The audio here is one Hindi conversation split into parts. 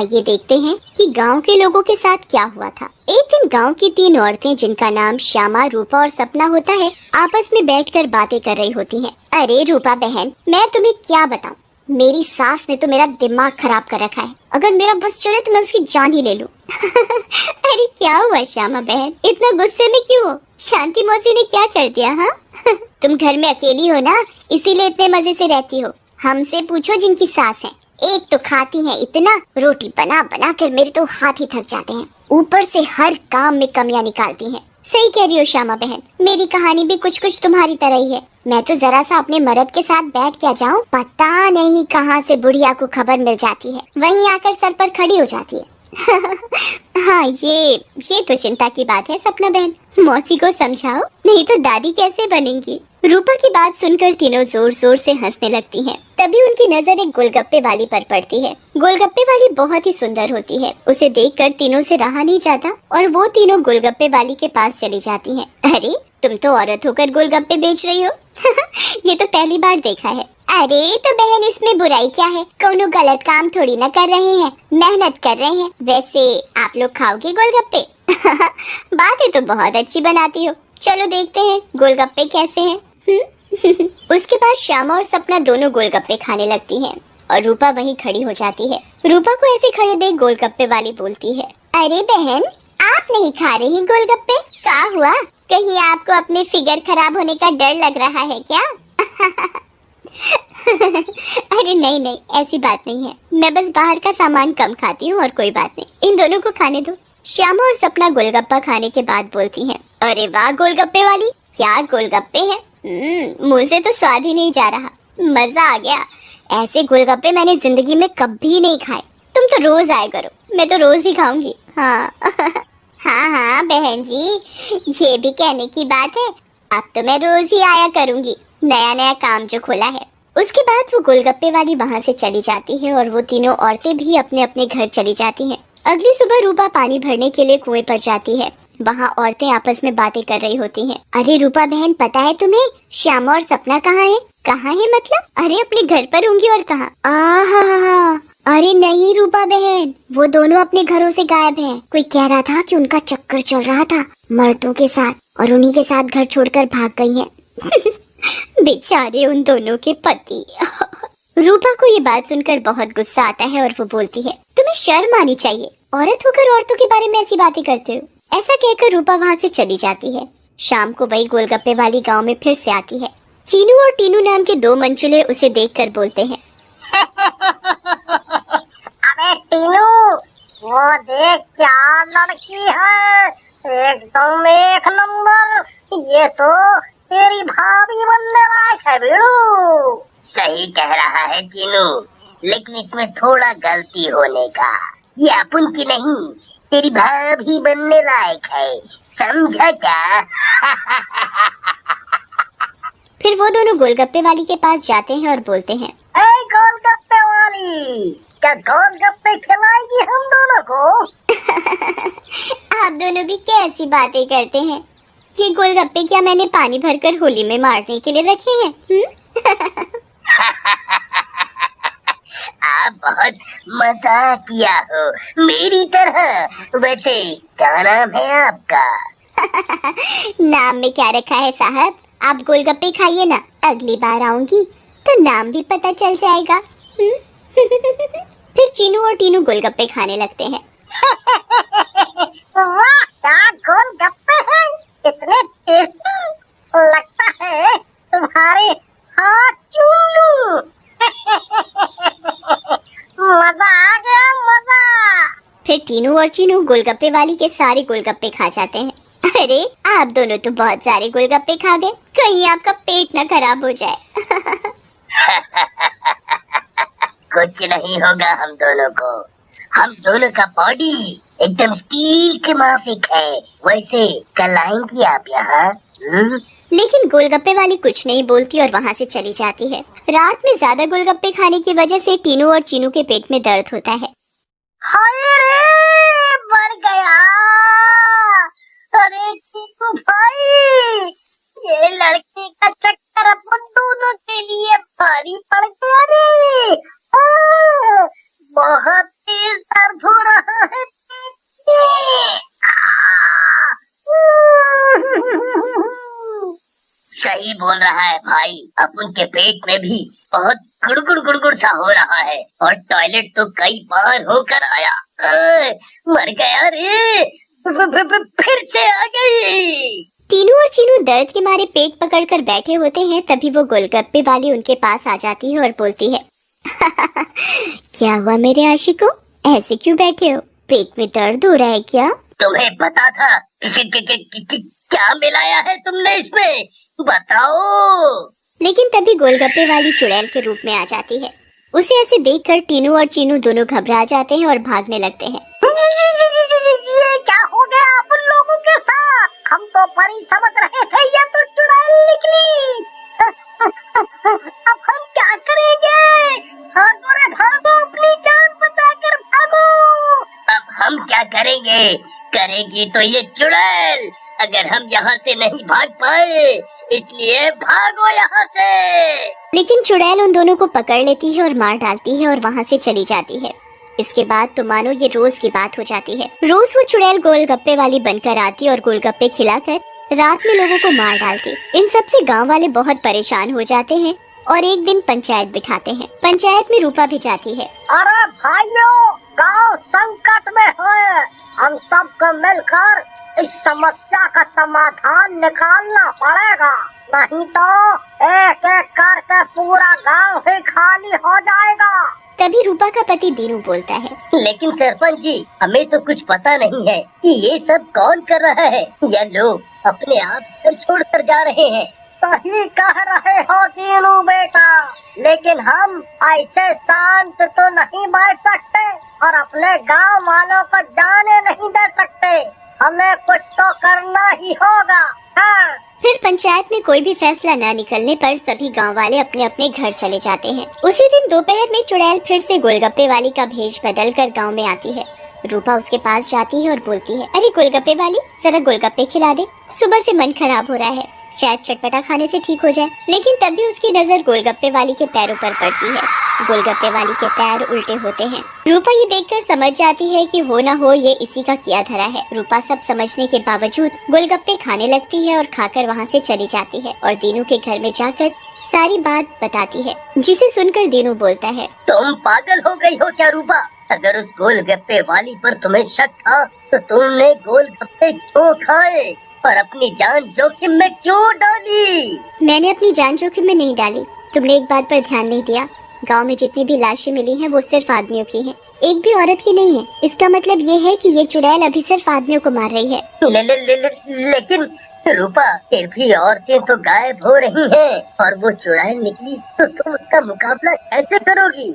आइए देखते हैं कि गांव के लोगों के साथ क्या हुआ था। एक दिन गांव की 3 औरतें, जिनका नाम श्यामा, रूपा और सपना होता है, आपस में बैठकर बातें कर रही होती हैं। अरे रूपा बहन, मैं तुम्हें क्या बताऊं, मेरी सास ने तो मेरा दिमाग खराब कर रखा है। अगर मेरा बस चले तो मैं उसकी जान ही ले लूं। अरे क्या हुआ श्यामा बहन, इतना गुस्से में क्यों हो? शांति मौसी ने क्या कर दिया? हाँ तुम घर में अकेली हो ना, इसीलिए इतने मजे से रहती हो। हमसे पूछो जिनकी सास है, एक तो खाती है इतना, रोटी बना बना कर मेरे तो हाथ ही थक जाते हैं, ऊपर से हर काम में कमियां निकालती हैं। सही कह रही हो श्यामा बहन, मेरी कहानी भी कुछ कुछ तुम्हारी तरह ही है। मैं तो जरा सा अपने मर्द के साथ बैठ क्या जाऊं, पता नहीं कहां से बुढ़िया को खबर मिल जाती है, वहीं आकर सर पर खड़ी हो जाती है। हाँ ये तो चिंता की बात है सपना बहन, मौसी को समझाओ, नहीं तो दादी कैसे बनेंगी। रूपा की बात सुनकर तीनों जोर जोर से हंसने लगती हैं। तभी उनकी नजर एक गोलगप्पे वाली पर पड़ती है। गोलगप्पे वाली बहुत ही सुंदर होती है, उसे देखकर तीनों से रहा नहीं जाता और वो तीनों गोलगप्पे वाली के पास चली जाती हैं। अरे तुम तो औरत होकर गोलगप्पे बेच रही हो। ये तो पहली बार देखा है। अरे तो बहन, इसमें बुराई क्या है, कोनो गलत काम थोड़ी ना कर रहे हैं, मेहनत कर रहे हैं। वैसे आप लोग खाओगे गोलगप्पे? बातें तो बहुत अच्छी बनाती हो, चलो देखते हैं गोलगप्पे कैसे हैं। उसके बाद श्यामा और सपना दोनों गोलगप्पे खाने लगती हैं और रूपा वहीं खड़ी हो जाती है। रूपा को ऐसे खड़े देख गोलगप्पे वाली बोलती है, अरे बहन, आप नहीं खा रही गोलगप्पे? क्या हुआ, कहीं आपको अपने फिगर खराब होने का डर लग रहा है क्या? अरे नहीं नहीं, ऐसी बात नहीं है, मैं बस बाहर का सामान कम खाती हूँ और कोई बात नहीं, इन दोनों को खाने दो। श्यामा और सपना गोलगप्पा खाने के बाद बोलती हैं, अरे वाह गोलगप्पे वाली, क्या गोलगप्पे हैं, मुंह से तो स्वाद ही नहीं जा रहा, मजा आ गया। ऐसे गोलगप्पे मैंने जिंदगी में कभी नहीं खाए, तुम तो रोज आया करो, मैं तो रोज ही खाऊंगी। हाँ हाँ हाँ बहन जी, ये भी कहने की बात है, अब तो मैं रोज ही आया करूंगी, नया नया काम जो खोला है। उसके बाद वो गोलगप्पे वाली वहाँ से चली जाती है और वो तीनों औरतें भी अपने अपने घर चली जाती हैं। अगली सुबह रूपा पानी भरने के लिए कुएं पर जाती है। वहाँ औरतें आपस में बातें कर रही होती हैं। अरे रूपा बहन, पता है तुम्हें श्यामा और सपना कहाँ है? कहाँ है मतलब? अरे अपने घर पर होंगी और कहाँ? अरे नहीं रूपा बहन, वो दोनों अपने घरों से गायब हैं। कोई कह रहा था कि उनका चक्कर चल रहा था मर्दों के साथ और उन्हीं के साथ घर छोड़कर भाग गई हैं। बेचारे उन दोनों के पति। रूपा को ये बात सुनकर बहुत गुस्सा आता है और वो बोलती है, तुम्हें शर्म आनी चाहिए, औरत होकर औरतों के बारे में ऐसी बातें करते हो। ऐसा कहकर रूपा वहाँ से चली जाती है। शाम को वही गोलगप्पे वाली गांव में फिर से आती है। चीनू और टीनू नाम के 2 मंचुले उसे देखकर बोलते हैं, अबे टीनू, वो देख क्या लड़की है, एकदम एक नंबर, ये तो तेरी भाभी बनने लायक है बेड़ू। सही कह रहा है चीनू, लेकिन इसमें थोड़ा गलती होने का, ये अपन की नहीं, तेरी भाभी बनने लायक है, समझा क्या? फिर वो दोनों गोलगप्पे वाली के पास जाते हैं और बोलते हैं, ए गोलगप्पे वाली, क्या गोलगप्पे खिलाएगी हम दोनों को? आप दोनों भी कैसी बातें करते हैं, ये गोलगप्पे क्या मैंने पानी भरकर होली में मारने के लिए रखे हैं? आप बहुत मजाक किया हो मेरी तरह। वैसे क्या नाम है आपका? नाम में क्या रखा है साहब, आप गोलगप्पे खाइए ना, अगली बार आऊंगी तो नाम भी पता चल जाएगा। फिर चीनू और टीनू गोलगप्पे खाने लगते हैं। वाह, क्या गोलगप्पे हैं, इतने टेस्टी, लगता है तुम्हारे हाथ चूम लूं। मजा आ गया, मजा। फिर टीनू और चीनू गोलगप्पे वाली के सारे गोलगप्पे खा जाते हैं। अरे आप दोनों तो बहुत सारे गोलगप्पे खा गए, कहीं आपका पेट न खराब हो जाए। कुछ नहीं होगा हम दोनों को, हम दोनों का बॉडी एकदम स्टील के माफिक है। वैसे कल आएंगी आप यहाँ? लेकिन गोलगप्पे वाली कुछ नहीं बोलती और वहाँ से चली जाती है। रात में ज्यादा गोलगप्पे खाने की वजह से टीनू और चीनू के पेट में दर्द होता है। हाय रे, मर गया। अरे चीकू भाई, ये लड़के का चक्कर अपन दोनों के लिए भारी पड़ गया रे। बहुत तेज दर्द सही बोल रहा है भाई, अपन के पेट में भी बहुत गुड़गुड़ गुड़गुड़ सा हो रहा है और टॉयलेट तो कई बार होकर आया। मर गया रे, फिर से आ गई। तीनू और चीनू दर्द के मारे पेट पकड़कर बैठे होते हैं। तभी वो गोलगप्पे वाली उनके पास आ जाती है और बोलती है क्या हुआ मेरे आशिकों, ऐसे क्यों बैठे हो? पेट में दर्द हो रहा है क्या? तुम्हें पता था क्या मिलाया है तुमने इसमें, बताओ। लेकिन तभी गोलगप्पे वाली चुड़ैल के रूप में आ जाती है। उसे ऐसे देखकर टीनू और चीनू दोनों घबरा जाते हैं और भागने लगते हैं। ये क्या हो गया आप लोगों के साथ? हम तो परी समझ रहे थे, ये तो चुड़ैल निकली। अब हम क्या करेंगे? भागो रे भागो, अपनी जान बचाकर भागो। अब हम क्या करेंगे? करेगी तो ये चुड़ैल, अगर हम यहाँ से नहीं भाग पाए, इसलिए भागो यहाँ से। लेकिन चुड़ैल उन दोनों को पकड़ लेती है और मार डालती है और वहाँ से चली जाती है। इसके बाद तो मानो ये रोज की बात हो जाती है। रोज वो चुड़ैल गोलगप्पे वाली बनकर आती और गोलगप्पे खिलाकर रात में लोगों को मार डालती। इन सब से गांव वाले बहुत परेशान हो जाते हैं और एक दिन पंचायत बिठाते हैं। पंचायत में रूपा भी जाती है। अरे भाइयों, गांव संकट में है, हम सबको मिलकर इस समस्या का समाधान निकालना पड़ेगा, नहीं तो एक एक करके पूरा गांव ही खाली हो जाएगा। तभी रूपा का पति दीनू बोलता है, लेकिन सरपंच जी, हमें तो कुछ पता नहीं है कि ये सब कौन कर रहा है, या लोग अपने आप घर छोड़कर जा रहे हैं। सही कह रहे हो दीनू बेटा, लेकिन हम ऐसे शांत तो नहीं बैठ सकते और अपने गांव वालों को जाने नहीं दे सकते। हमें कुछ तो करना ही होगा। हाँ। फिर पंचायत में कोई भी फैसला न निकलने पर सभी गांव वाले अपने अपने घर चले जाते हैं। उसी दिन दोपहर में चुड़ैल फिर से गोलगप्पे वाली का भेष बदल कर गाँव में आती है। रूपा उसके पास जाती है और बोलती है, अरे गोलगप्पे वाली, जरा गोलगप्पे खिला दे, सुबह से मन खराब हो रहा है, शायद चटपटा खाने से ठीक हो जाए। लेकिन तभी उसकी नजर गोलगप्पे वाली के पैरों पर पड़ती है। गोलगप्पे वाली के पैर उल्टे होते हैं। रूपा ये देखकर समझ जाती है कि हो न हो ये इसी का किया धरा है। रूपा सब समझने के बावजूद गोलगप्पे खाने लगती है और खाकर वहाँ से चली जाती है और दीनू के घर में जाकर सारी बात बताती है, जिसे सुनकर दीनू बोलता है, तुम पागल हो गई हो क्या रूपा? अगर उस गोलगप्पे वाली पर तुम्हें शक था तो तुमने गोलगप्पे क्यों खाए और अपनी जान जोखिम में क्यों डाली? मैंने अपनी जान जोखिम में नहीं डाली। तुमने एक बात पर ध्यान नहीं दिया, गांव में जितनी भी लाशें मिली हैं वो सिर्फ आदमियों की हैं, एक भी औरत की नहीं है। इसका मतलब ये है कि ये चुड़ैल अभी सिर्फ आदमियों को मार रही है। लेकिन रूपा, फिर भी औरतें तो गायब हो रही हैं और वो चुड़ैल निकली तो तुम उसका मुकाबला कैसे करोगी?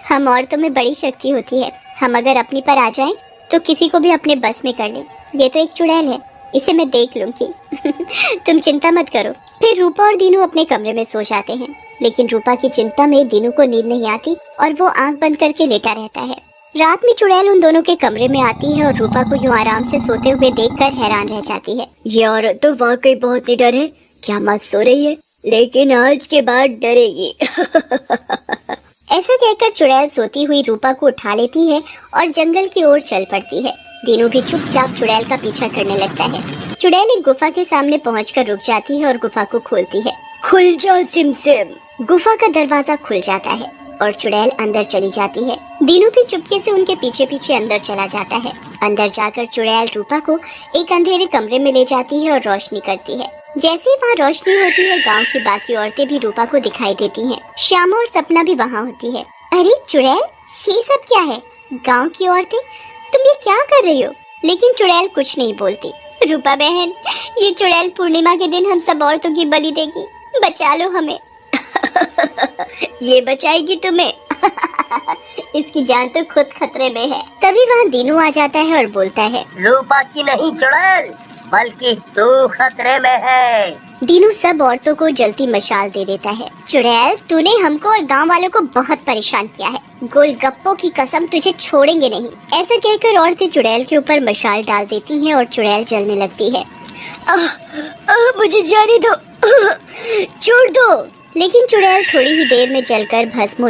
हम औरतों में बड़ी शक्ति होती है, हम अगर अपनी पर आ जाएं तो किसी को भी अपने बस में कर लें। ये तो एक चुड़ैल है, इसे मैं देख लूंगी। तुम चिंता मत करो। फिर रूपा और दीनू अपने कमरे में सो जाते हैं। लेकिन रूपा की चिंता में दीनू को नींद नहीं आती और वो आंख बंद करके लेटा रहता है। रात में चुड़ैल उन दोनों के कमरे में आती है और रूपा को यूं आराम से सोते हुए देखकर हैरान रह जाती है। ये औरत तो वाकई बहुत निडर है, क्या मत सो रही है, लेकिन आज के बाद डरेगी। ऐसा कहकर चुड़ैल सोती हुई रूपा को उठा लेती है और जंगल की ओर चल पड़ती है। दीनू भी चुपचाप चुड़ैल का पीछा करने लगता है। चुड़ैल एक गुफा के सामने पहुंचकर रुक जाती है और गुफा को खोलती है। खुल जाओ सिमसिम। गुफा का दरवाजा खुल जाता है और चुड़ैल अंदर चली जाती है। दीनू भी चुपके से उनके पीछे पीछे अंदर चला जाता है। अंदर जाकर चुड़ैल रूपा को एक अंधेरे कमरे में ले जाती है और रोशनी करती है। जैसे ही वहाँ रोशनी होती है, गांव की बाकी औरतें भी रूपा को दिखाई देती हैं। श्यामा और सपना भी वहाँ होती है। अरे चुड़ैल, ये सब क्या है? गांव की औरतें, तुम ये क्या कर रही हो? लेकिन चुड़ैल कुछ नहीं बोलती। रूपा बहन, ये चुड़ैल पूर्णिमा के दिन हम सब औरतों की बलि देगी, बचा लो हमें। ये बचाएगी तुम्हें। इसकी जान तो खुद खतरे में है। तभी वहाँ दीनू आ जाता है और बोलता है, रूपा की नहीं चुड़ैल, बल्कि तू खतरे में है। दीनू सब औरतों को जलती मशाल दे देता है। चुड़ैल, तूने हमको और गांव वालों को बहुत परेशान किया है, गोलगप्पों की कसम तुझे छोड़ेंगे नहीं। ऐसा कहकर औरतें चुड़ैल के ऊपर मशाल डाल देती हैं और चुड़ैल जलने लगती है। मुझे जाने दो, छोड़ दो। लेकिन चुड़ैल थोड़ी ही देर में जलकर भस्म हो